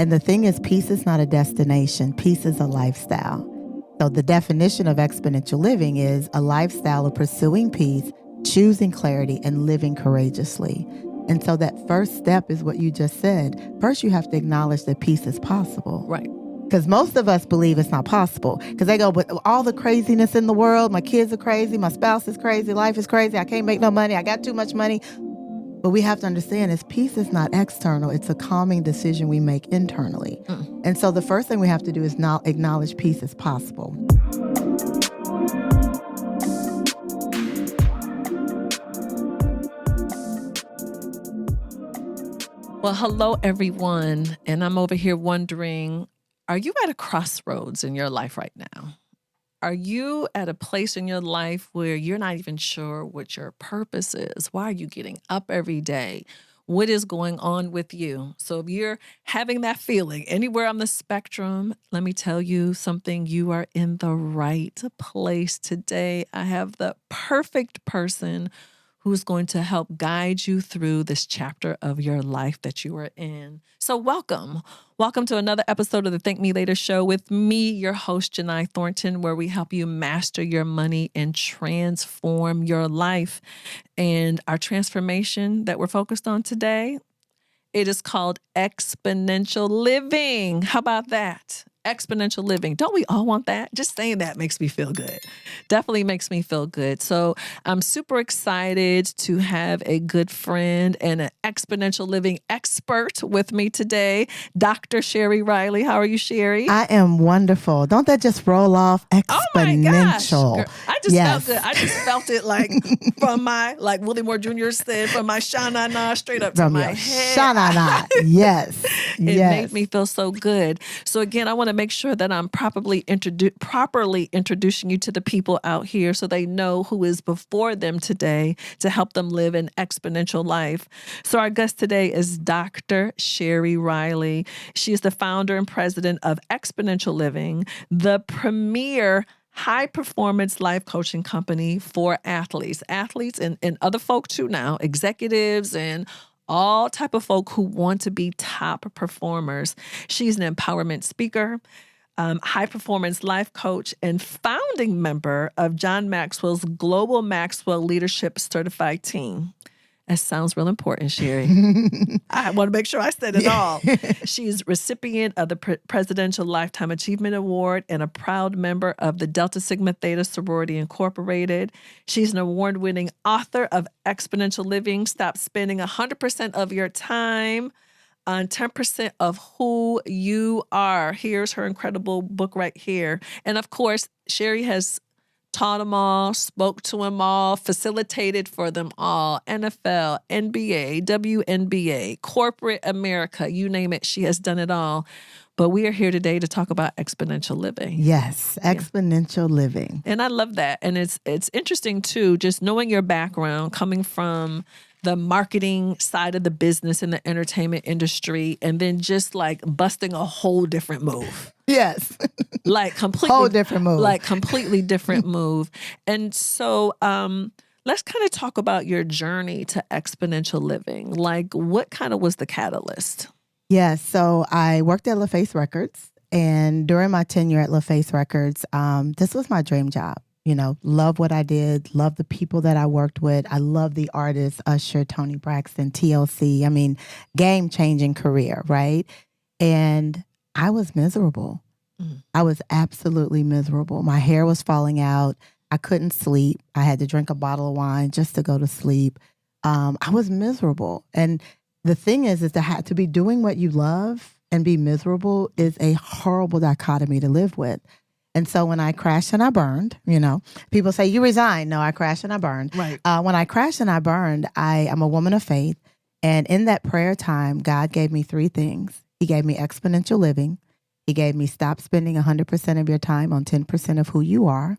And the thing is, peace is not a destination. Peace is a lifestyle. So the definition of exponential living is a lifestyle of pursuing peace, choosing clarity, and living courageously. And so that first step is what you just said. First, you have to acknowledge that peace is possible. Right. Because most of us believe it's not possible. Because they go, but all the craziness in the world, my kids are crazy, my spouse is crazy, life is crazy, I can't make no money, I got too much money. But we have to understand is peace is not external. It's a calming decision we make internally. And so the first thing we have to do is now acknowledge peace is possible. Well, hello, everyone. And I'm over here wondering, are you at a crossroads in your life right now? Are you at a place in your life where you're not even sure what your purpose is? Why are you getting up every day? What is going on with you? So if you're having that feeling anywhere on the spectrum, let me tell you something. You are in the right place today. I have the perfect person who's going to help guide you through this chapter of your life that you are in. So welcome. Welcome to another episode of the Thank Me Later Show with me, your host, Jini Thornton, where we help you master your money and transform your life. And our transformation that we're focused on today, it is called Exponential Living. How about that? Exponential living. Don't we all want that? Just saying that makes me feel good. Definitely makes me feel good. So I'm super excited to have a good friend and an exponential living expert with me today, Dr. Sheri Riley. How are you, Sheri? I am wonderful. Don't that just roll off? Exponential. Oh my gosh. Girl, I just felt good. I just felt it like from my, like Willie Moore Jr. said, from my sha-na-na straight up to my head. Sha-na-na. Yes. It made me feel so good. So again, I want to make sure that I'm properly introducing you to the people out here so they know who is before them today to help them live an exponential life. So our guest today is Dr. Sheri Riley. She is the founder and president of Exponential Living, the premier high-performance life coaching company for athletes and other folk too now, executives and all type of folk who want to be top performers. She's an empowerment speaker, high-performance life coach, and founding member of John Maxwell's Global Maxwell Leadership Certified Team. That sounds real important, Sheri. I want to make sure I said it all. She's recipient of the Presidential Lifetime Achievement Award and a proud member of the Delta Sigma Theta Sorority Incorporated. She's an award-winning author of Exponential Living, Stop Spending 100% of Your Time on 10% of Who You Are. Here's her incredible book right here. And of course, Sheri has taught them all, spoke to them all, facilitated for them all. NFL, NBA, WNBA, corporate America, you name it, she has done it all. But we are here today to talk about exponential living. Yes, exponential living. And I love that. And it's interesting too, just knowing your background, coming from the marketing side of the business in the entertainment industry, and then just like busting a whole different move. Yes. Like completely whole different move. Like completely different move. And so let's kind of talk about your journey to exponential living. Like what kind of was the catalyst? Yes. So I worked at LaFace Records, and during my tenure at LaFace Records, this was my dream job. You know, love what I did, love the people that I worked with. I love the artists, Usher, Toni Braxton, TLC. I mean, game-changing career, right? And I was miserable. I was absolutely miserable. My hair was falling out. I couldn't sleep. I had to drink a bottle of wine just to go to sleep. I was miserable. And the thing is to be doing what you love and be miserable is a horrible dichotomy to live with. And so when I crashed and I burned, you know, people say, you resigned. No, I crashed and I burned. Right. When I crashed and I burned, I'm a woman of faith. And in that prayer time, God gave me three things. He gave me exponential living. He gave me stop spending 100% of your time on 10% of who you are.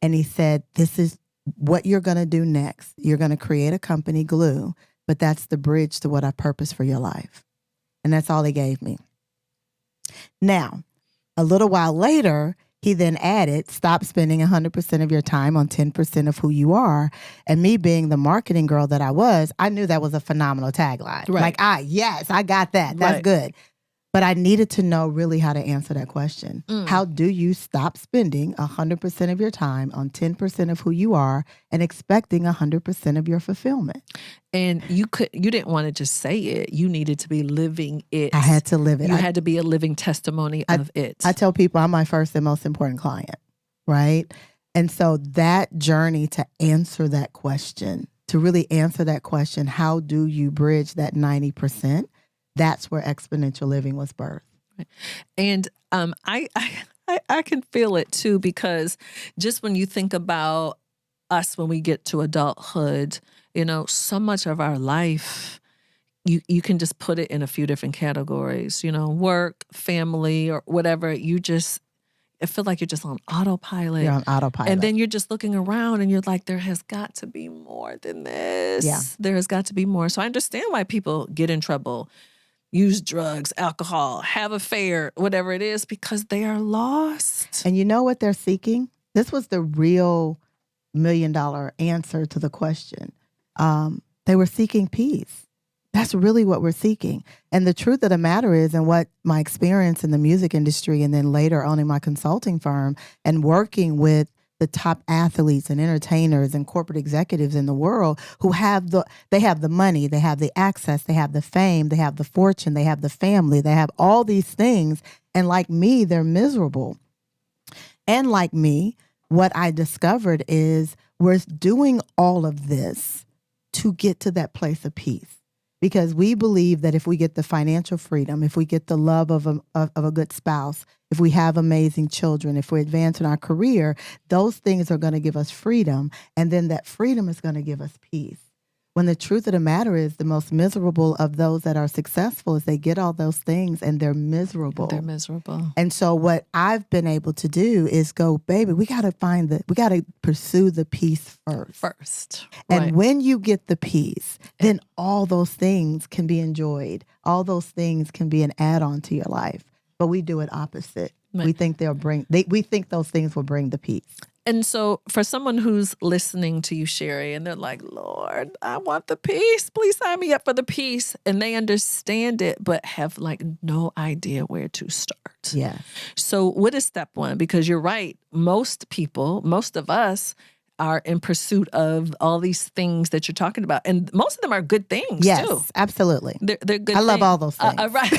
And he said, this is what you're going to do next. You're going to create a company, Glue, but that's the bridge to what I purpose for your life. And that's all he gave me. Now, a little while later, he then added, stop spending 100% of your time on 10% of who you are. And me being the marketing girl that I was, I knew that was a phenomenal tagline. Right. Like, yes, I got that. That's right. good. But I needed to know really how to answer that question. How do you stop spending 100% of your time on 10% of who you are and expecting 100% of your fulfillment? And you didn't want to just say it. You needed to be living it. I had to live it. You had to be a living testimony of it. I tell people I'm my first and most important client, right? And so that journey to answer that question, to really answer that question, how do you bridge that 90%? That's where Exponential Living was birthed. And I can feel it too, because just when you think about us when we get to adulthood, so much of our life, you can just put it in a few different categories, work, family, or whatever. I feel like you're just on autopilot. You're on autopilot. And then you're just looking around and you're like, there has got to be more than this. Yeah. There has got to be more. So I understand why people get in trouble, use drugs, alcohol, have an affair, whatever it is, because they are lost. And you know what they're seeking? This was the real $1 million answer to the question. They were seeking peace. That's really what we're seeking. And the truth of the matter is, and what my experience in the music industry and then later owning my consulting firm and working with the top athletes and entertainers and corporate executives in the world who have the money, they have the access, they have the fame, they have the fortune, they have the family, they have all these things. And like me, they're miserable. And like me, what I discovered is we're doing all of this to get to that place of peace. Because we believe that if we get the financial freedom, if we get the love of a good spouse, if we have amazing children, if we advance in our career, those things are going to give us freedom. And then that freedom is going to give us peace. When the truth of the matter is, the most miserable of those that are successful is they get all those things and they're miserable. They're miserable. And so what I've been able to do is go, baby, we got to pursue the peace first. And Right. when you get the peace, then all those things can be enjoyed. All those things can be an add-on to your life. But we do it opposite. Right. We think we think those things will bring the peace. And so for someone who's listening to you, Sheri, and they're like, Lord, I want the peace. Please sign me up for the peace. And they understand it, but have no idea where to start. Yeah. So what is step one? Because you're right. Most of us are in pursuit of all these things that you're talking about. And most of them are good things, Yes, too. absolutely. They're good I love things. all those things. Right.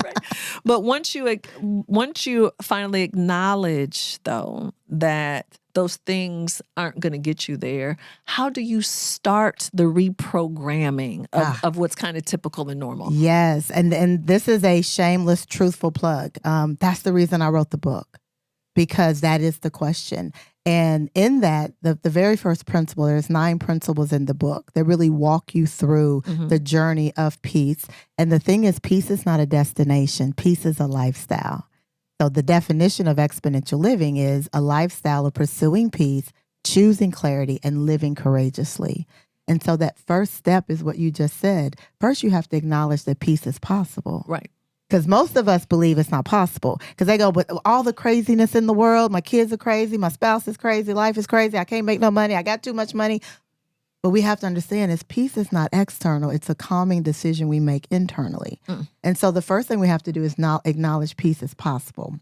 Right. But once you finally acknowledge, though, that those things aren't going to get you there, how do you start the reprogramming of what's kind of typical and normal? Yes. And this is a shameless, truthful plug. That's the reason I wrote the book, because that is the question. And in that, the very first principle, there's 9 principles in the book that really walk you through the journey of peace. And the thing is, peace is not a destination. Peace is a lifestyle. So the definition of exponential living is a lifestyle of pursuing peace, choosing clarity, and living courageously. And so that first step is what you just said. First, you have to acknowledge that peace is possible. Right. Because most of us believe it's not possible. Because they go, but all the craziness in the world, my kids are crazy, my spouse is crazy, life is crazy, I can't make no money, I got too much money. But we have to understand is peace is not external. It's a calming decision we make internally. And so the first thing we have to do is now acknowledge peace is possible.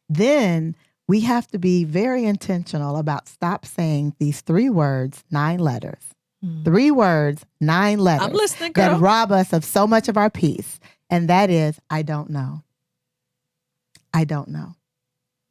Then we have to be very intentional about stop saying these 3 words, 9 letters. 3 words, 9 letters. I'm listening, girl. That rob us of so much of our peace. And that is, I don't know. I don't know.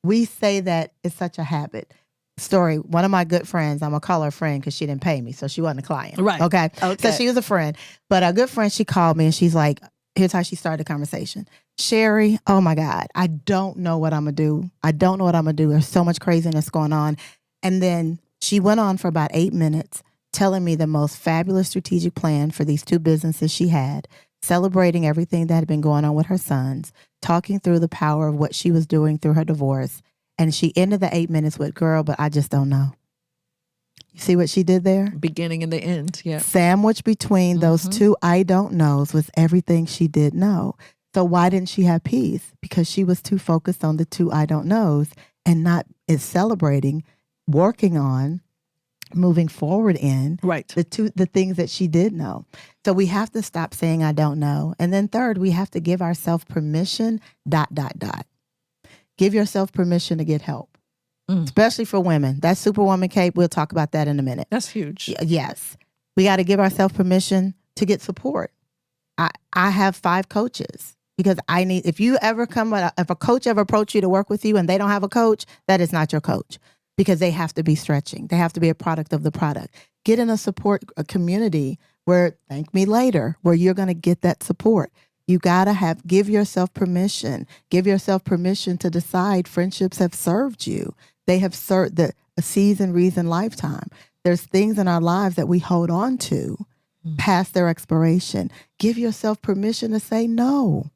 We say that it's such a habit. Story, one of my good friends, I'm going to call her a friend because she didn't pay me, so she wasn't a client. Right. Okay. So she was a friend. But a good friend, she called me and she's like, here's how she started the conversation. Sheri, oh my God, I don't know what I'm going to do. I don't know what I'm going to do. There's so much craziness going on. And then she went on for about 8 minutes telling me the most fabulous strategic plan for these 2 businesses she had, celebrating everything that had been going on with her sons, talking through the power of what she was doing through her divorce. And she ended the 8 minutes with, girl, but I just don't know. You see what she did there? Beginning and the end, yeah. Sandwiched between those 2 I don't knows was everything she did know. So why didn't she have peace? Because she was too focused on the 2 I don't knows and not is celebrating, working on, moving forward in Right. the things that she did know. So we have to stop saying I don't know. And then third, we have to give ourselves permission, ... Give yourself permission to get help, especially for women. That Superwoman cape, we'll talk about that in a minute. That's huge. Yes. We got to give ourselves permission to get support. I have 5 coaches because I need, if a coach ever approach you to work with you and they don't have a coach, that is not your coach, because they have to be stretching. They have to be a product of the product. Get in a community where, thank me later, where you're going to get that support. You got to give yourself permission. Give yourself permission to decide friendships have served you. They have served a season, reason, lifetime. There's things in our lives that we hold on to past their expiration. Give yourself permission to say no.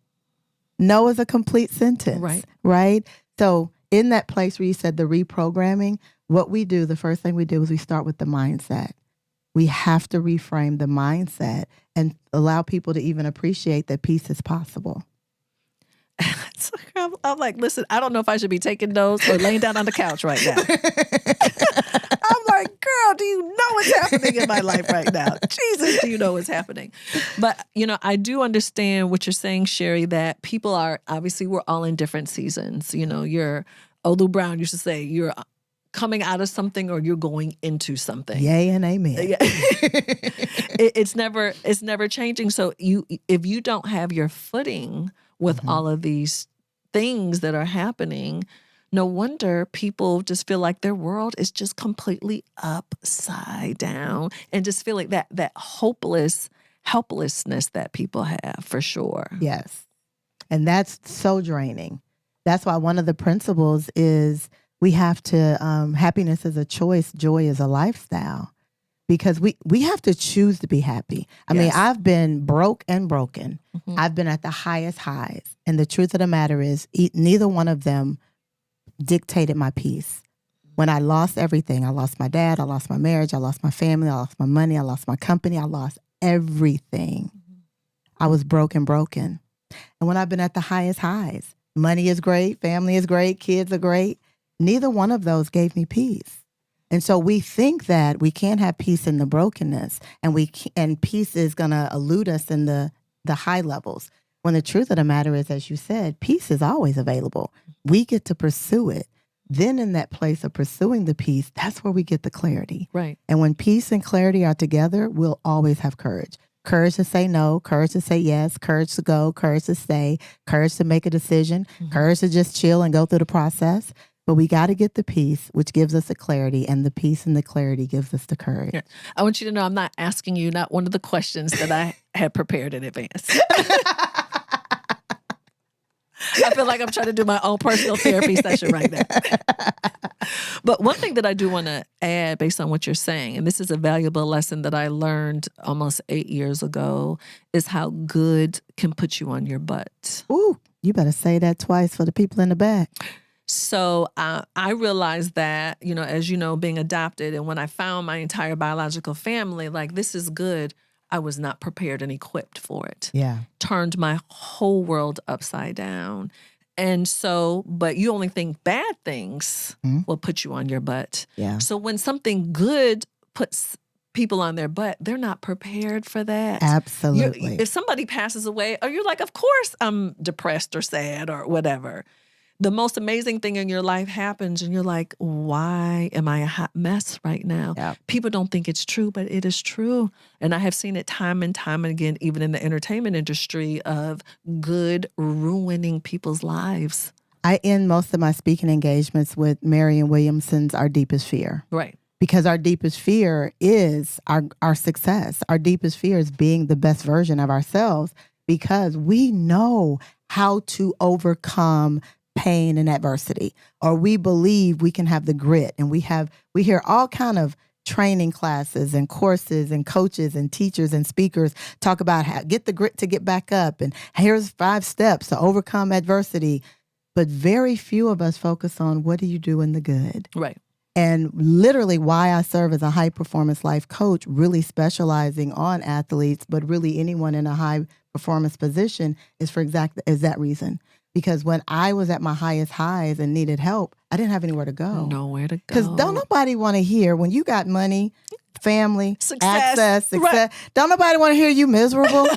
No is a complete sentence, right? So in that place where you said the reprogramming, what we do, the first thing we do is we start with the mindset. We have to reframe the mindset and allow people to even appreciate that peace is possible. I'm like, listen, I don't know if I should be taking notes or laying down on the couch right now. I'm like, girl, do you know what's happening in my life right now? Jesus, do you know what's happening? But, I do understand what you're saying, Sheri, that people are, obviously, we're all in different seasons. You're, Lou Brown used to say, you're coming out of something or you're going into something. Yay and amen. Yeah. It's never changing. So if you don't have your footing with all of these things that are happening, no wonder people just feel like their world is just completely upside down and just feel like that helplessness that people have, for sure. Yes. And that's so draining. That's why one of the principles is we have to, happiness is a choice, joy is a lifestyle, because we have to choose to be happy. I mean, I've been broke and broken. I've been at the highest highs. And the truth of the matter is neither one of them dictated my peace. When I lost everything, I lost my dad, I lost my marriage, I lost my family, I lost my money, I lost my company, I lost everything. I was broken. And when I've been at the highest highs, money is great, family is great, kids are great. Neither one of those gave me peace. And so we think that we can't have peace in the brokenness, and peace is going to elude us in the high levels. When the truth of the matter is, as you said, peace is always available. We get to pursue it. Then in that place of pursuing the peace, that's where we get the clarity. Right. And when peace and clarity are together, we'll always have courage. Courage to say no, courage to say yes, courage to go, courage to stay, courage to make a decision, courage to just chill and go through the process. But we got to get the peace, which gives us the clarity, and the peace and the clarity gives us the courage. Yeah. I want you to know I'm not asking you not one of the questions that I had prepared in advance. I feel like I'm trying to do my own personal therapy session right now. But one thing that I do want to add based on what you're saying, and this is a valuable lesson that I learned almost 8 years ago, is how good can put you on your butt. Ooh, you better say that twice for the people in the back. So I realized that, as you know, being adopted, and when I found my entire biological family, like, this is good, I was not prepared and equipped for it. Yeah. Turned my whole world upside down. And so, but you only think bad things will put you on your butt. Yeah. So when something good puts people on their butt, they're not prepared for that. Absolutely. If somebody passes away, or you're like, of course I'm depressed or sad or whatever. The most amazing thing in your life happens and you're like, why am I a hot mess right now? Yep. People don't think it's true, but it is true. And I have seen it time and time again, even in the entertainment industry, of good ruining people's lives. I end most of my speaking engagements with Marianne Williamson's Our Deepest Fear. Right. Because our deepest fear is our success. Our deepest fear is being the best version of ourselves, because we know how to overcome pain and adversity, or we believe we can have the grit. And we hear all kind of training classes and courses and coaches and teachers and speakers talk about how get the grit to get back up, and here's 5 steps to overcome adversity. But very few of us focus on, what do you do in the good? Right. And literally why I serve as a high performance life coach, really specializing on athletes, but really anyone in a high performance position, is for that reason. Because when I was at my highest highs and needed help, I didn't have anywhere to go. Nowhere to go. Because don't nobody want to hear when you got money, family, access, success. Right. Don't nobody want to hear you miserable.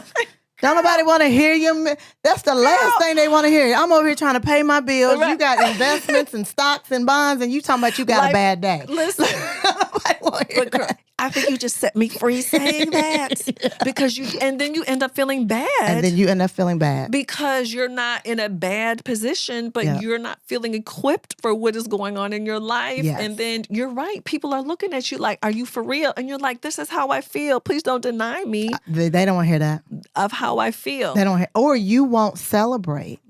Don't nobody want to hear you. That's the last thing they want to hear. I'm over here trying to pay my bills. Right. You got investments and stocks and bonds, and you talking about you got a bad day. Listen, nobody want to hear that. I think you just set me free saying that because and then you end up feeling bad. Because you're not in a bad position, but you're not feeling equipped for what is going on in your life. Yes. And then you're right. People are looking at you like, are you for real? And you're like, this is how I feel. Please don't deny me. They don't want to hear that. Of how I feel. They don't hear, or you won't celebrate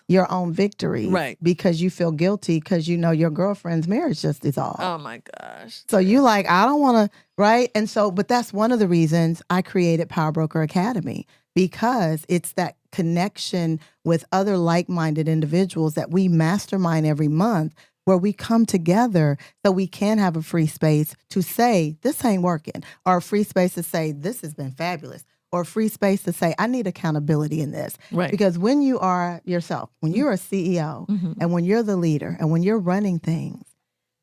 your own victory. Right. Because you feel guilty because you know your girlfriend's marriage just dissolved. Oh my gosh. So you like, I don't want to. Right. And so, but that's one of the reasons I created Power Broker Academy, because it's that connection with other like-minded individuals that we mastermind every month, where we come together so we can have a free space to say, this ain't working, or a free space to say, this has been fabulous, or a free space to say, I need accountability in this. Right. Because when you are yourself, when you're a CEO and when you're the leader and when you're running things,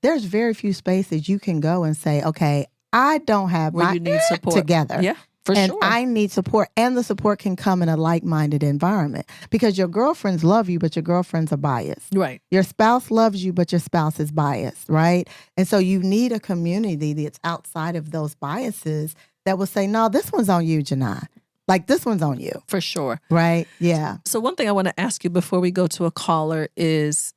there's very few spaces you can go and say, okay, I don't have my you need support together. Yeah, for and sure. I need support. And the support can come in a like-minded environment, because your girlfriends love you, but your girlfriends are biased. Right. Your spouse loves you, but your spouse is biased. Right. And so you need a community that's outside of those biases that will say, no, this one's on you, Jini. Like, this one's on you. For sure. Right. Yeah. So one thing I want to ask you before we go to a caller is,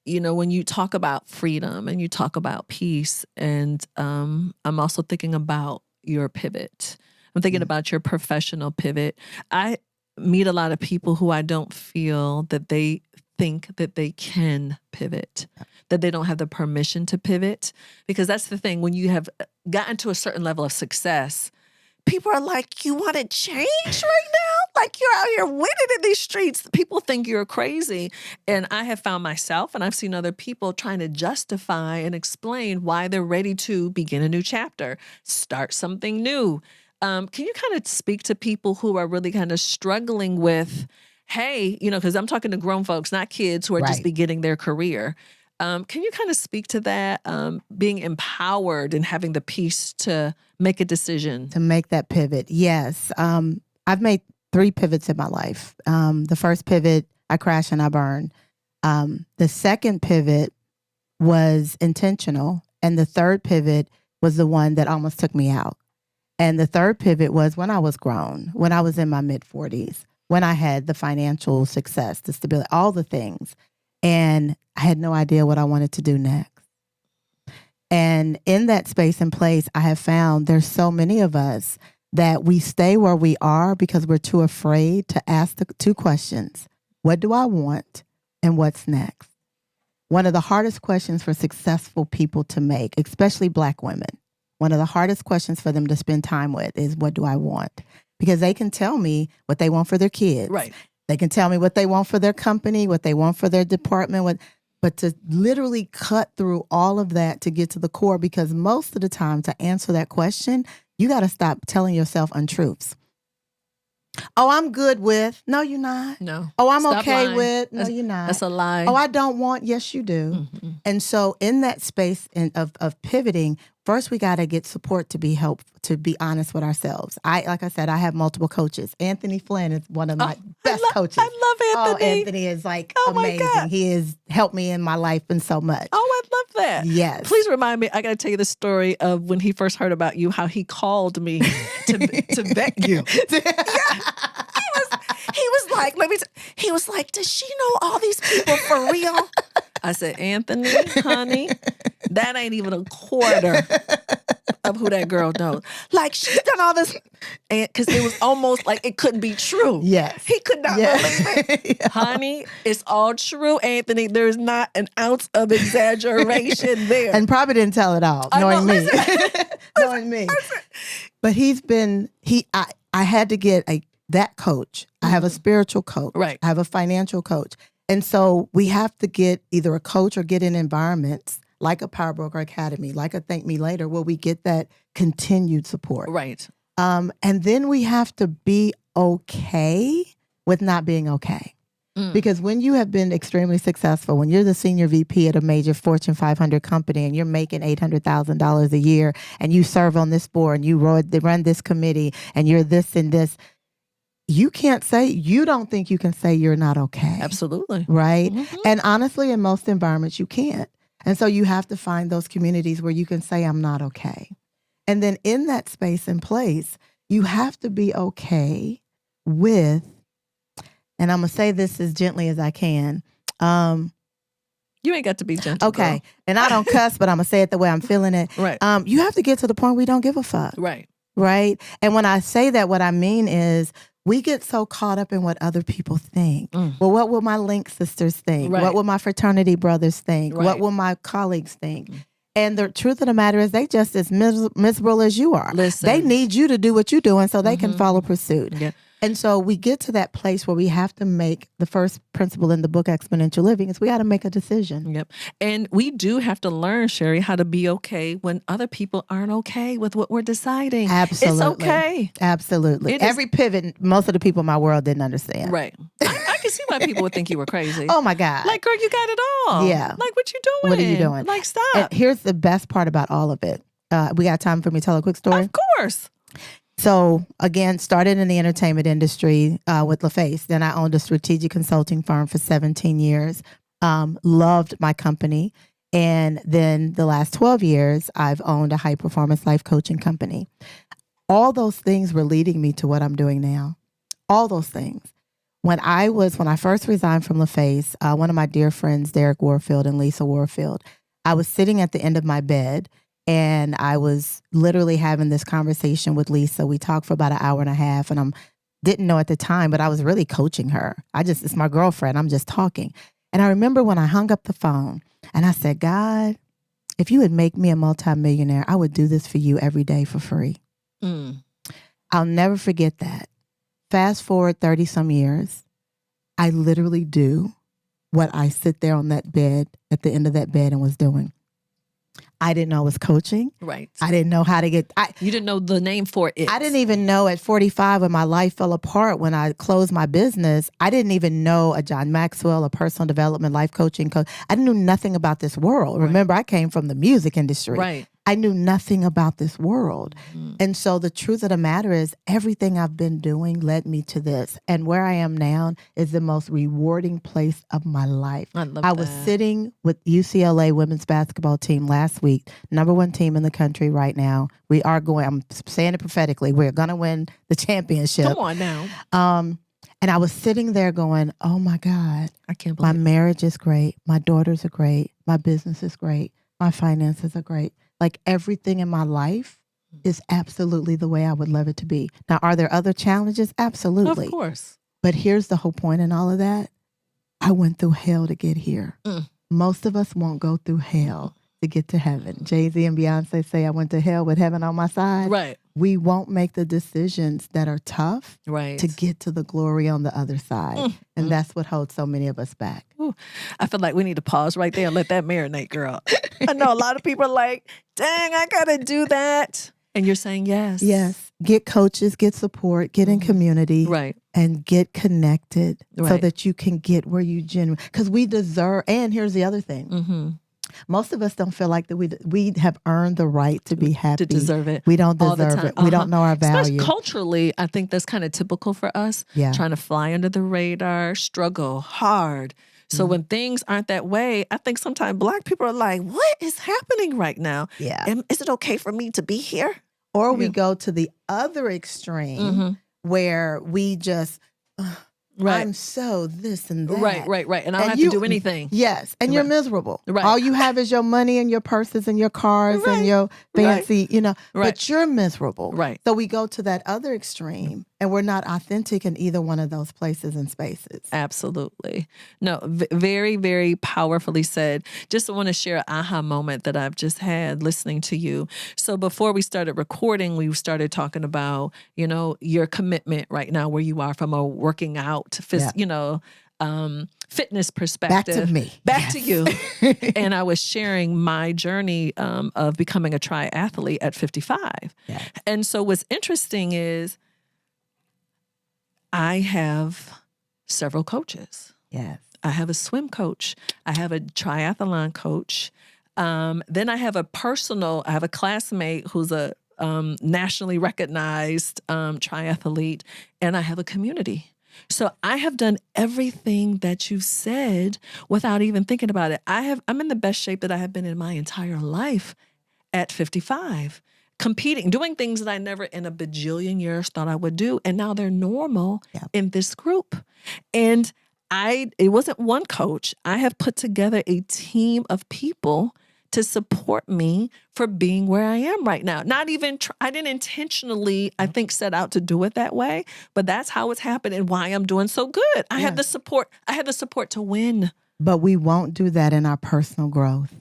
you know, when you talk about freedom and you talk about peace, and I'm also thinking about your pivot. I'm thinking about your professional pivot. I meet a lot of people who I don't feel that they think that they can pivot, that they don't have the permission to pivot. Because that's the thing, when you have gotten to a certain level of success, people are like, you want to change right now? Like, you're out here winning in these streets. People think you're crazy. And I have found myself, and I've seen other people trying to justify and explain why they're ready to begin a new chapter, start something new. Can you kind of speak to people who are really kind of struggling with, hey, you know, because I'm talking to grown folks, not kids who are just beginning their career. Can you kind of speak to that, being empowered and having the peace to make a decision? To make that pivot, yes. I've made 3 pivots in my life. The first pivot, I crash and I burn. The second pivot was intentional. And the third pivot was the one that almost took me out. And the third pivot was when I was grown, when I was in my mid-40s, when I had the financial success, the stability, all the things. And I had no idea what I wanted to do next. And in that space and place, I have found there's so many of us that we stay where we are because we're too afraid to ask the 2 questions. What do I want? And what's next? One of the hardest questions for successful people to make, especially Black women, one of the hardest questions for them to spend time with is, what do I want? Because they can tell me what they want for their kids. Right. They can tell me what they want for their company, what they want for their department, but to literally cut through all of that to get to the core, because most of the time to answer that question, you got to stop telling yourself untruths. Oh, I'm good with. No, you're not. No. Oh, I'm Stop okay lying. with. No, you're not. That's a lie. Oh, I don't want. Yes, you do. Mm-hmm. And so in that space of pivoting, first we got to get support to be to be honest with ourselves. Like I said, I have multiple coaches. Anthony Flynn is one of my best coaches. I love Anthony. Oh, Anthony is like amazing. He has helped me in my life and so much. Oh, I love that. Yes. Please remind me, I got to tell you the story of when he first heard about you, how he called me to vet you. He was like, he was like, does she know all these people for real? I said, Anthony, honey, that ain't even a quarter of who that girl knows. Like, she's done all this, and because it was almost like it couldn't be true. Yes. He could not believe it. Yeah. Honey, it's all true, Anthony. There's not an ounce of exaggeration there. And probably didn't tell it all, knowing me. Knowing me. But I had to get that coach. I have a spiritual coach. Right. I have a financial coach. And so we have to get either a coach or get in environments like a Power Broker Academy, like a Thank Me Later, where we get that continued support. Right. And then we have to be okay with not being okay. Because when you have been extremely successful, when you're the senior VP at a major Fortune 500 company and you're making $800,000 a year and you serve on this board and you run this committee and you're this and this, you don't think you can say you're not okay. Absolutely. Right? And honestly, in most environments, you can't. And so you have to find those communities where you can say, I'm not okay. And then in that space and place, you have to be okay with, and I'm going to say this as gently as I can. You ain't got to be gentle. Okay. Girl. And I don't cuss, but I'm going to say it the way I'm feeling it. Right. You have to get to the point where you don't give a fuck. Right. Right. And when I say that, what I mean is we get so caught up in what other people think. Well, what will my Link sisters think? Right. What will my fraternity brothers think? Right. What will my colleagues think? And the truth of the matter is they just as miserable as you are. Listen. They need you to do what you're doing so they can follow pursuit. Yeah. And so we get to that place where we have to make the first principle in the book, Exponential Living, is we got to make a decision. Yep. And we do have to learn, Sheri, how to be okay when other people aren't okay with what we're deciding. Absolutely. It's okay. Absolutely. Every pivot, most of the people in my world didn't understand. Right. I can see why people would think you were crazy. Oh my God. Like, girl, you got it all. Yeah. Like, what you doing? What are you doing? Like, stop. And here's the best part about all of it. We got time for me to tell a quick story? Of course. So again, started in the entertainment industry with LaFace. Then I owned a strategic consulting firm for 17 years. Loved my company. And then the last 12 years, I've owned a high performance life coaching company. All those things were leading me to what I'm doing now. All those things. When I first resigned from LaFace, one of my dear friends, Derek Warfield and Lisa Warfield, I was sitting at the end of my bed and I was literally having this conversation with Lisa. We talked for about an hour and a half and I didn't know at the time, but I was really coaching her. It's my girlfriend. I'm just talking. And I remember when I hung up the phone and I said, God, if you would make me a multimillionaire, I would do this for you every day for free. I'll never forget that. Fast forward 30 some years, I literally do what I sit there on that bed at the end of that bed and was doing. I didn't know I was coaching. Right. I didn't know how to get... You didn't know the name for it. I didn't even know at 45 when my life fell apart, when I closed my business, I didn't even know a John Maxwell, a personal development, life coaching coach. I knew nothing about this world. Right. Remember, I came from the music industry. Right. I knew nothing about this world. And so the truth of the matter is everything I've been doing led me to this. And where I am now is the most rewarding place of my life. I was sitting with UCLA women's basketball team last week, #1 team in the country right now. We are going, I'm saying it prophetically, we're going to win the championship. Come on now. And I was sitting there going, oh my God, I can't believe my marriage is great. My daughters are great. My business is great. My finances are great. Like everything in my life is absolutely the way I would love it to be. Now, are there other challenges? Absolutely. Of course. But here's the whole point in all of that. I went through hell to get here. Most of us won't go through hell to get to heaven. Jay-Z and Beyonce say, I went to hell with heaven on my side. Right. We won't make the decisions that are tough right. to get to the glory on the other side. And that's what holds so many of us back. Ooh, I feel like we need to pause right there and let that marinate, girl. I know a lot of people are like, dang, I got to do that. And you're saying yes. Yes. Get coaches, get support, get in community. Right. And get connected so Right. that you can get where you genuinely, because we deserve, and here's the other thing. Most of us don't feel like that we have earned the right to be happy. To deserve it. We don't all the deserve time. it. We don't know our value. Especially culturally, I think that's kind of typical for us. Yeah. Trying to fly under the radar, struggle hard. So when things aren't that way, I think sometimes Black people are like, what is happening right now? Yeah. Is it okay for me to be here? Or we go to the other extreme where we just, Right. I'm so this and that. Right. And I don't have to do anything. Yes. And you're miserable. Right. All you have is your money and your purses and your cars and your fancy, but you're miserable. Right. So we go to that other extreme and we're not authentic in either one of those places and spaces. Absolutely. No, very, very powerfully said. Just want to share an aha moment that I've just had listening to you. So before we started recording, we started talking about, your commitment right now where you are from a working out, fitness perspective. Back to me. Back to you. And I was sharing my journey of becoming a triathlete at 55. Yeah. And so what's interesting is I have several coaches. Yes. I have a swim coach. I have a triathlon coach. Then I have a classmate who's a nationally recognized triathlete, and I have a community. So I have done everything that you said without even thinking about it. I'm in the best shape that I have been in my entire life at 55, competing, doing things that I never in a bajillion years thought I would do. And now they're normal in this group. And it wasn't one coach. I have put together a team of people to support me for being where I am right now. Not even, I didn't intentionally, I think, set out to do it that way, but that's how it's happened and why I'm doing so good. I have the support. I have the support to win. But we won't do that in our personal growth.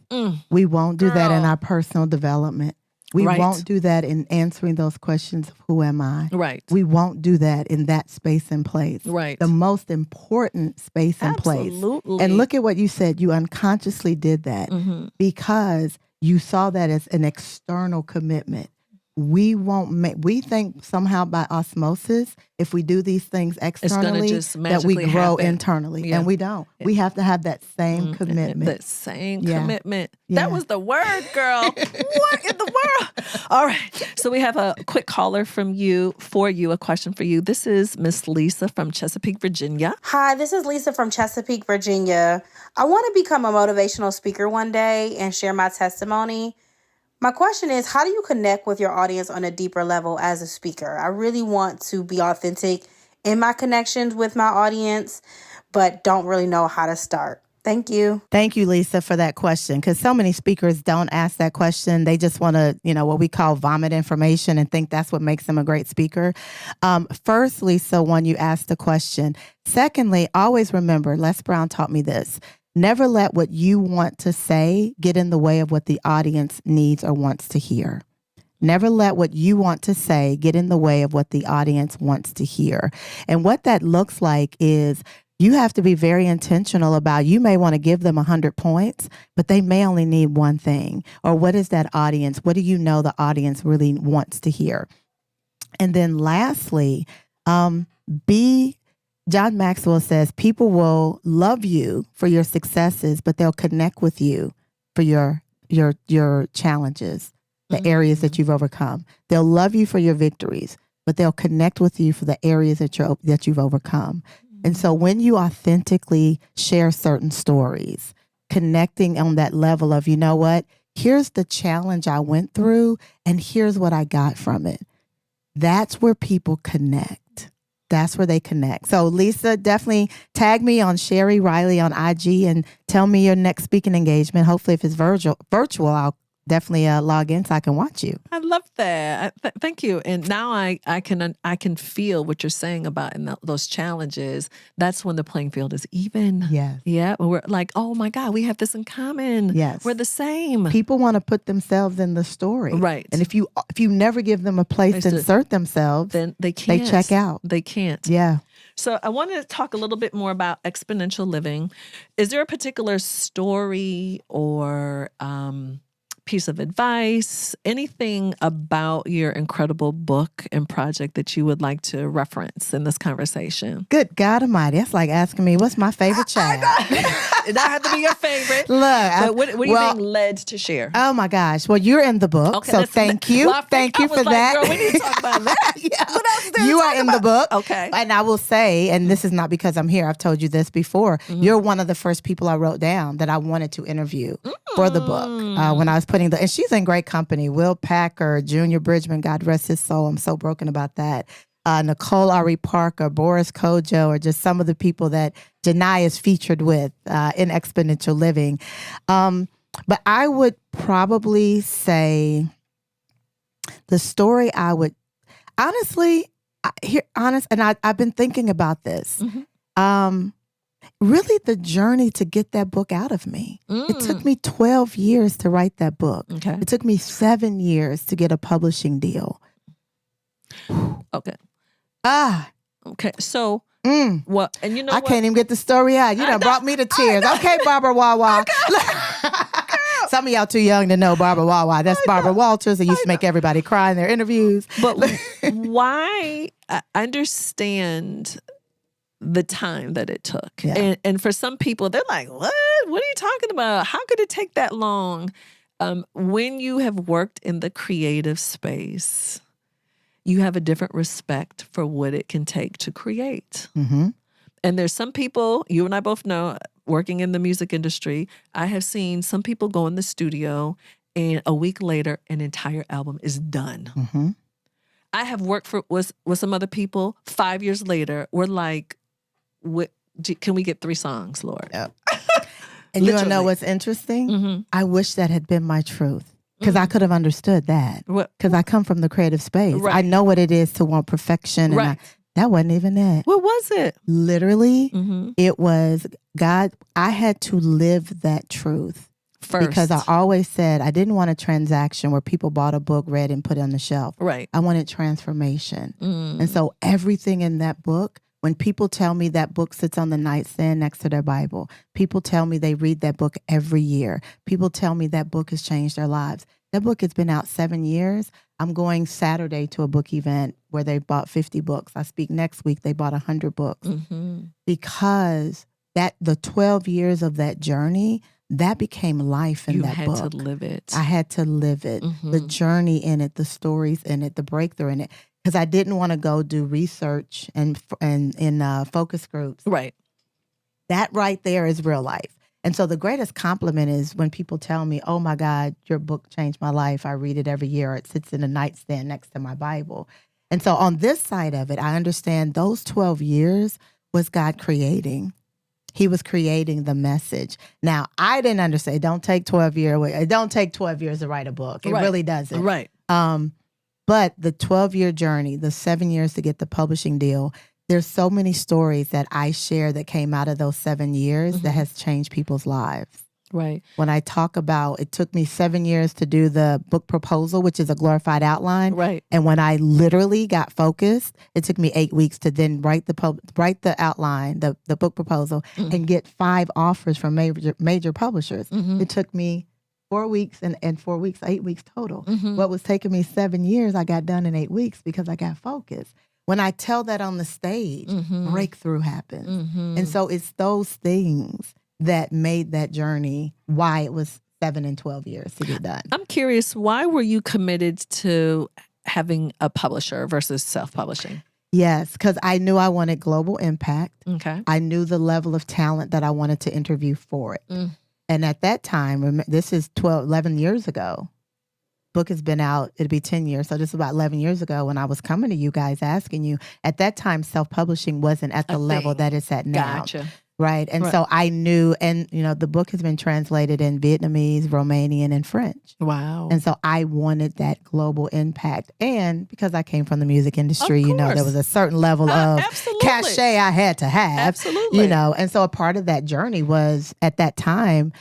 We won't do that in our personal development. We won't do that in answering those questions of who am I? Right. We won't do that in that space and place. Right. The most important space and place. Absolutely. And look at what you said. You unconsciously did that because you saw that as an external commitment. We think somehow by osmosis, if we do these things externally, that we grow internally. And we don't. We have to have that same commitment. That same commitment. That was the word, girl. What in the world? All right. So we have a quick caller a question for you. This is Miss Lisa from Chesapeake, Virginia. Hi, this is Lisa from Chesapeake, Virginia. I want to become a motivational speaker one day and share my testimony. My question is, how do you connect with your audience on a deeper level as a speaker? I really want to be authentic in my connections with my audience, but don't really know how to start. Thank you. Thank you, Lisa, for that question, because so many speakers don't ask that question. They just want to, what we call vomit information and think that's what makes them a great speaker. First, Lisa, when you ask the question. Secondly, always remember, Les Brown taught me this. Never let what you want to say get in the way of what the audience needs or wants to hear. Never let what you want to say get in the way of what the audience wants to hear. And what that looks like is you have to be very intentional about, you may want to give them 100 points, but they may only need one thing. Or what is that audience? What do you know the audience really wants to hear? And then lastly, John Maxwell says, people will love you for your successes, but they'll connect with you for your challenges, the areas that you've overcome. They'll love you for your victories, but they'll connect with you for the areas that you've overcome. And so when you authentically share certain stories, connecting on that level of, here's the challenge I went through and here's what I got from it. That's where people connect. That's where they connect. So Lisa, definitely tag me on Sheri Riley on IG and tell me your next speaking engagement. Hopefully if it's virtual, I'll definitely log in so I can watch you. I love that. Thank you. And now I can feel what you're saying about those challenges. That's when the playing field is even. Yes. Yeah. We're like, oh my God, we have this in common. Yes. We're the same. People want to put themselves in the story. Right. And if you never give them a place to insert themselves, then they can't. They check out. They can't. Yeah. So I want to talk a little bit more about exponential living. Is there a particular story or piece of advice, anything about your incredible book and project that you would like to reference in this conversation? Good God Almighty. That's like asking me, what's my favorite child? It doesn't have to be your favorite. Look, what are you being led to share? Oh my gosh. Well, you're in the book. Okay, so thank you. Well, thank you for that. Girl, we need to talk about that. What else is there you are in the book. Okay. And I will say, and this is not because I'm here, I've told you this before, you're one of the first people I wrote down that I wanted to interview for the book. When I was putting and she's in great company. Will Packer, Junior Bridgman, God rest his soul. I'm so broken about that. Nicole Ari Parker, Boris Kojo, or just some of the people that Jini is featured with in Exponential Living. But I would probably say the story I would, honestly, and I've been thinking about this. Really the journey to get that book out of me. It took me 12 years to write that book. Okay. It took me 7 years to get a publishing deal. Okay. Okay. So, well, and you know I can't even get the story out. You done brought me to tears. Okay, Barbara Wawa. Some of y'all too young to know Barbara Wawa. That's Barbara Walters that used to make everybody cry in their interviews. But why? I understand the time that it took. Yeah. And for some people, they're like, what? What are you talking about? How could it take that long? When you have worked in the creative space, you have a different respect for what it can take to create. Mm-hmm. And there's some people, you and I both know, working in the music industry, I have seen some people go in the studio and a week later, an entire album is done. Mm-hmm. I have worked with some other people 5 years later. We're like, can we get 3 songs, Lord? Yep. And you want to know what's interesting? Mm-hmm. I wish that had been my truth, because I could have understood that, because I come from the creative space. Right. I know what it is to want perfection. Right. And that wasn't even it. What was it? Literally, Mm-hmm. it was God. I had to live that truth First. because I always said I didn't want a transaction where people bought a book, read, and put it on the shelf. Right. I wanted transformation. Mm. And so everything in that book, when people tell me that book sits on the nightstand next to their Bible, people tell me they read that book every year. People tell me that book has changed their lives. That book has been out 7 years. I'm going Saturday to a book event where they bought 50 books. I speak next week. They bought 100 books. Mm-hmm. Because the 12 years of that journey, that became life in that book. You had to live it. I had to live it. Mm-hmm. The journey in it, the stories in it, the breakthrough in it. Because I didn't want to go do research and in focus groups. Right. That right there is real life. And so the greatest compliment is when people tell me, oh my God, your book changed my life. I read it every year. It sits in a nightstand next to my Bible. And so on this side of it, I understand those 12 years was God creating. He was creating the message. Now, I didn't understand. It don't take 12 years to write a book. It really doesn't. Right. But the 12-year journey, the 7 years to get the publishing deal, there's so many stories that I share that came out of those 7 years that has changed people's lives. Right. When I talk about, it took me 7 years to do the book proposal, which is a glorified outline. Right. And when I literally got focused, it took me 8 weeks to then write the outline, the book proposal, and get 5 offers from major publishers. Mm-hmm. It took me 4 weeks and 4 weeks, 8 weeks total. Mm-hmm. What was taking me 7 years, I got done in 8 weeks because I got focused. When I tell that on the stage, breakthrough happens. Mm-hmm. And so it's those things that made that journey why it was 7 and 12 years to get done. I'm curious, why were you committed to having a publisher versus self-publishing? Yes, because I knew I wanted global impact. Okay. I knew the level of talent that I wanted to interview for it. Mm. And at that time, this is 11 years ago. Book has been out, it'll be 10 years. So this is about 11 years ago when I was coming to you guys asking you. At that time, self-publishing wasn't at the level that it's at now. Gotcha. Right. And so I knew, and the book has been translated in Vietnamese, Romanian, and French. Wow. And so I wanted that global impact. And because I came from the music industry, there was a certain level of cachet I had to have. Absolutely. And so a part of that journey was at that time,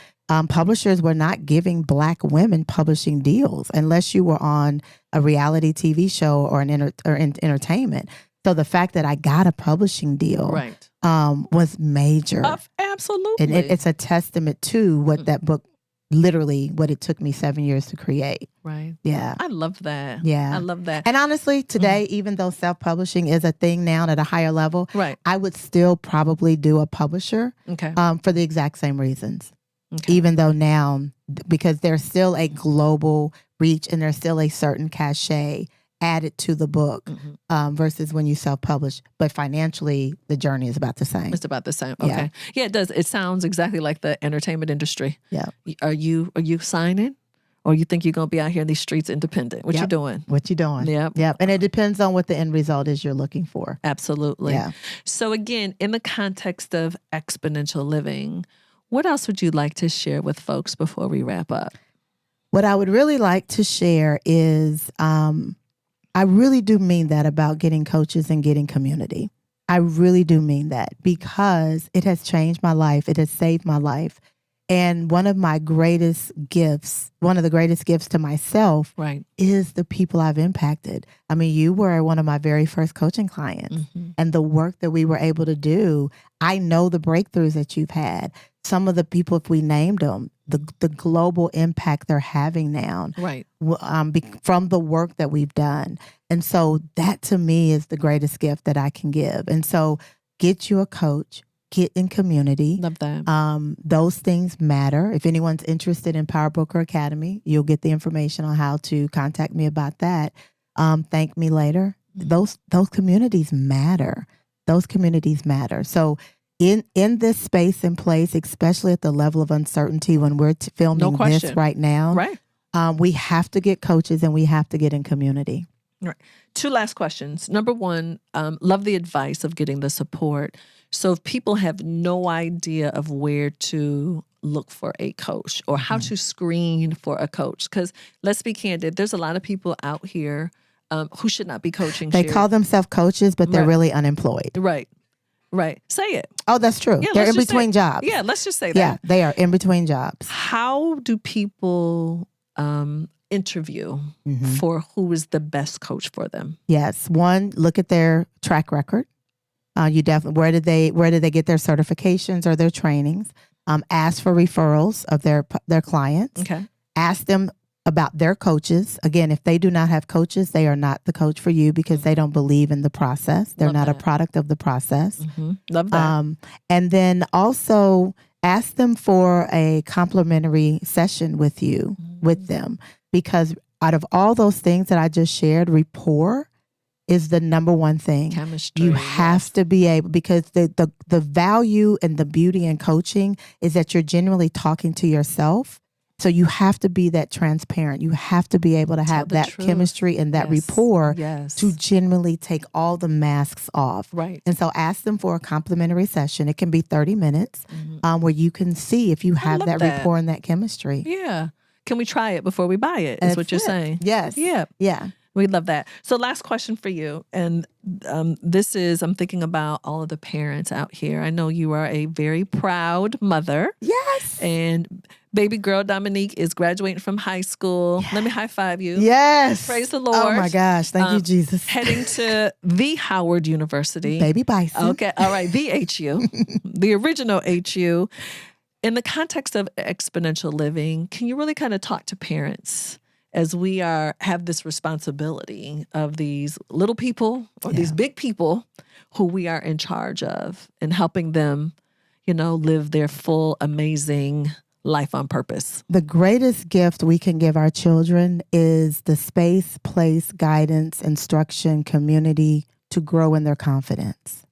publishers were not giving Black women publishing deals unless you were on a reality TV show or entertainment. So the fact that I got a publishing deal was major. Absolutely. And it's a testament to what that book, literally what it took me 7 years to create. Right. Yeah. I love that. Yeah. I love that. And honestly, today, even though self-publishing is a thing now at a higher level, I would still probably do a publisher for the exact same reasons. Okay. Even though now, because there's still a global reach and there's still a certain cachet added to the book versus when you self-publish. But financially, the journey is about the same. It's about the same. Okay. Yeah, it does. It sounds exactly like the entertainment industry. Yeah. Are you signing? Or you think you're going to be out here in these streets independent? What you doing? What you doing? Yep. Yep. And it depends on what the end result is you're looking for. Absolutely. Yeah. So again, in the context of exponential living, what else would you like to share with folks before we wrap up? What I would really like to share is I really do mean that about getting coaches and getting community. I really do mean that because it has changed my life. It has saved my life. And one of the greatest gifts to myself is the people I've impacted. I mean, you were one of my very first coaching clients and the work that we were able to do. I know the breakthroughs that you've had. Some of the people, if we named them, the global impact they're having now from the work that we've done. And so that to me is the greatest gift that I can give. And so get you a coach, get in community. Love that. Those things matter. If anyone's interested in Power Broker Academy, you'll get the information on how to contact me about that. Thank me later. Those communities matter. Those communities matter. So in this space and place, especially at the level of uncertainty when we're filming this right now, right? We have to get coaches and we have to get in community. Right. 2 last questions. Number 1, love the advice of getting the support. So if people have no idea of where to look for a coach or how to screen for a coach, because let's be candid, there's a lot of people out here who should not be coaching. They call themselves coaches, but they're really unemployed. Right. Right. Say it. Oh, that's true. Yeah, they're in between jobs. Yeah, let's just say that. Yeah, they are in between jobs. How do people interview for who is the best coach for them? Yes. 1, look at their track record. You definitely where did they get their certifications or their trainings? Ask for referrals of their clients. Okay. Ask them about their coaches. Again, if they do not have coaches, they are not the coach for you because they don't believe in the process. They're not a product of the process. Love that. And then also ask them for a complimentary session with you, with them, because out of all those things that I just shared, rapport is the number one thing. Chemistry. You have to be able, because the value and the beauty in coaching is that you're genuinely talking to yourself. So you have to be that transparent. You have to be able to have that chemistry and that rapport to genuinely take all the masks off. Right. And so ask them for a complimentary session. It can be 30 minutes where you can see if you have that rapport and that chemistry. Yeah. Can we try it before we buy it? Is what you're saying. Yes. Yeah. Yeah. We love that. So last question for you. And this is, I'm thinking about all of the parents out here. I know you are a very proud mother. Yes. And baby girl Dominique is graduating from high school. Let me high five you. Yes. Praise the Lord. Oh my gosh. Thank you, Jesus. Heading to the Howard University. Baby Bison. Okay. All right. The HU, the original HU. In the context of exponential living, can you really kind of talk to parents as we have this responsibility of these little people or these big people who we are in charge of and helping them, live their full, amazing life on purpose? The greatest gift we can give our children is the space, place, guidance, instruction, community to grow in their confidence.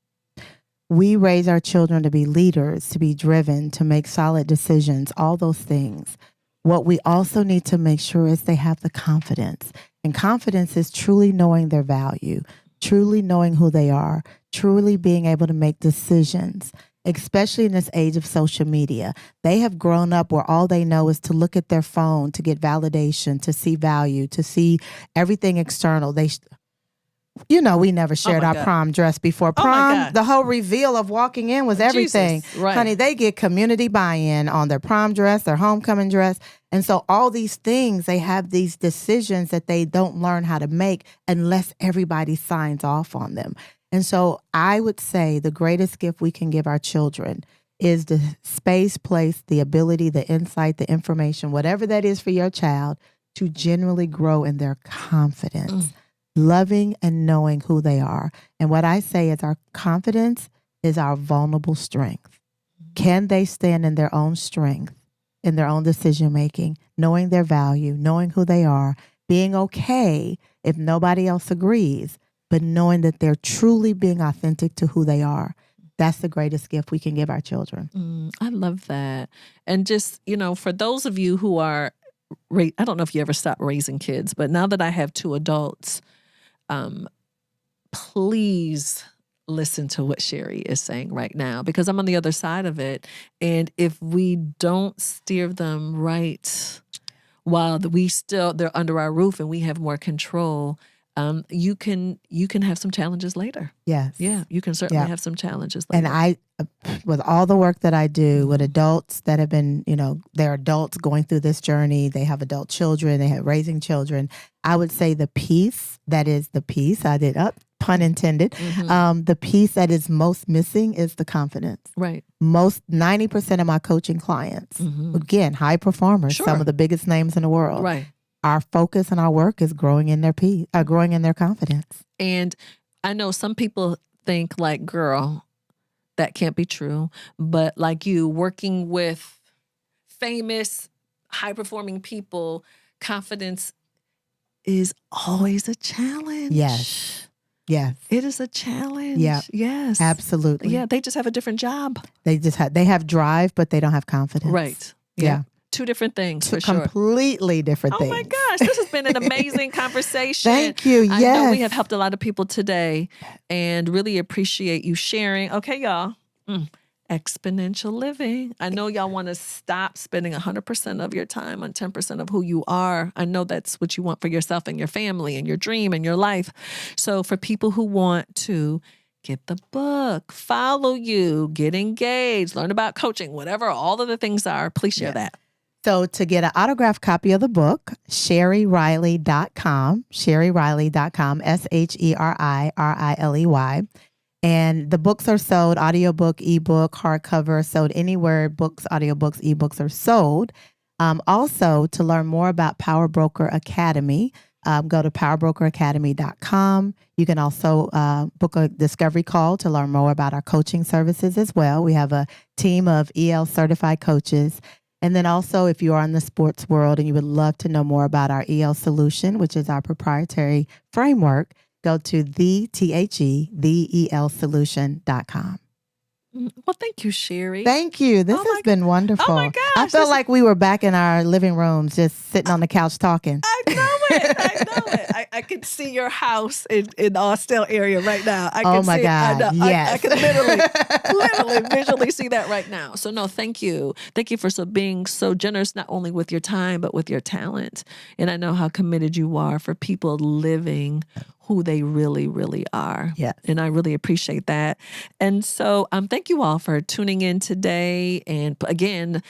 We raise our children to be leaders, to be driven, to make solid decisions, all those things. What we also need to make sure is they have the confidence. And confidence is truly knowing their value, truly knowing who they are, truly being able to make decisions, especially in this age of social media. They have grown up where all they know is to look at their phone, to get validation, to see value, to see everything external. We never shared our prom dress before prom. The whole reveal of walking in was everything. Right. Honey, they get community buy-in on their prom dress, their homecoming dress. And so all these things, they have these decisions that they don't learn how to make unless everybody signs off on them. And so I would say the greatest gift we can give our children is the space, place, the ability, the insight, the information, whatever that is for your child, to genuinely grow in their confidence. Loving and knowing who they are. And what I say is our confidence is our vulnerable strength. Can they stand in their own strength, in their own decision making, knowing their value, knowing who they are, being okay if nobody else agrees, but knowing that they're truly being authentic to who they are. That's the greatest gift we can give our children. I love that. And just, for those of you who are, I don't know if you ever stopped raising kids, but now that I have 2 adults, please listen to what Sheri is saying right now, because I'm on the other side of it. And if we don't steer them right while they're under our roof and we have more control, you can have some challenges later. Yes. Yeah, you can certainly have some challenges later. And with all the work that I do with adults that have been, they're adults going through this journey, they have adult children, they have raising children, I would say the piece that is the piece, pun intended, the piece that is most missing is the confidence. Right. 90% of my coaching clients, again, high performers, some of the biggest names in the world. Right. Our focus and our work is growing in their growing in their confidence. And I know some people think like, girl, that can't be true. But like you, working with famous, high-performing people, confidence is always a challenge. Yes. Yes. It is a challenge. Yeah. Yes. Absolutely. Yeah. They just have a different job. They have drive, but they don't have confidence. Right. Yeah. Two different things for sure. Completely different things. Oh my gosh, this has been an amazing conversation. Thank you. I know we Yes. have helped a lot of people today and really appreciate you sharing. Okay, y'all. Exponential living. I know y'all want to stop spending 100% of your time on 10% of who you are. I know that's what you want for yourself and your family and your dream and your life. So for people who want to get the book, follow you, get engaged, learn about coaching, whatever all of the things are, please share that. So to get an autographed copy of the book, SheriRiley.com, SheriRiley.com, SheriRiley. And the books are sold, audiobook, ebook, hardcover, sold anywhere books, audiobooks, ebooks are sold. Also, to learn more about Power Broker Academy, go to powerbrokeracademy.com. You can also book a discovery call to learn more about our coaching services as well. We have a team of EL certified coaches. And then also, if you are in the sports world and you would love to know more about our EL solution, which is our proprietary framework, go to theelsolution.com. Well, thank you, Sheri. Thank you. This has been wonderful. Oh my gosh. I felt like we were back in our living rooms, just sitting on the couch talking. I know it. I can see your house in Austell area right now. I can Oh my God. Yes. I can literally visually see that right now. So no, thank you. Thank you for being so generous, not only with your time, but with your talent. And I know how committed you are for people living who they really, really are. Yes. And I really appreciate that. And so thank you all for tuning in today. And again,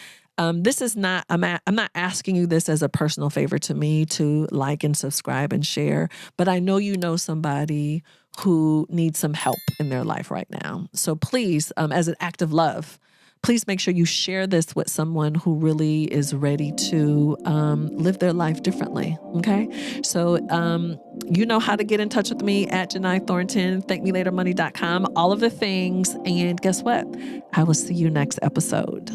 this is not, I'm not asking you this as a personal favor to me to like and subscribe and share, but I know you know somebody who needs some help in their life right now. So please, as an act of love, please make sure you share this with someone who really is ready to live their life differently, okay? So you know how to get in touch with me at Jini Thornton, thankmelatermoney.com, all of the things. And guess what? I will see you next episode.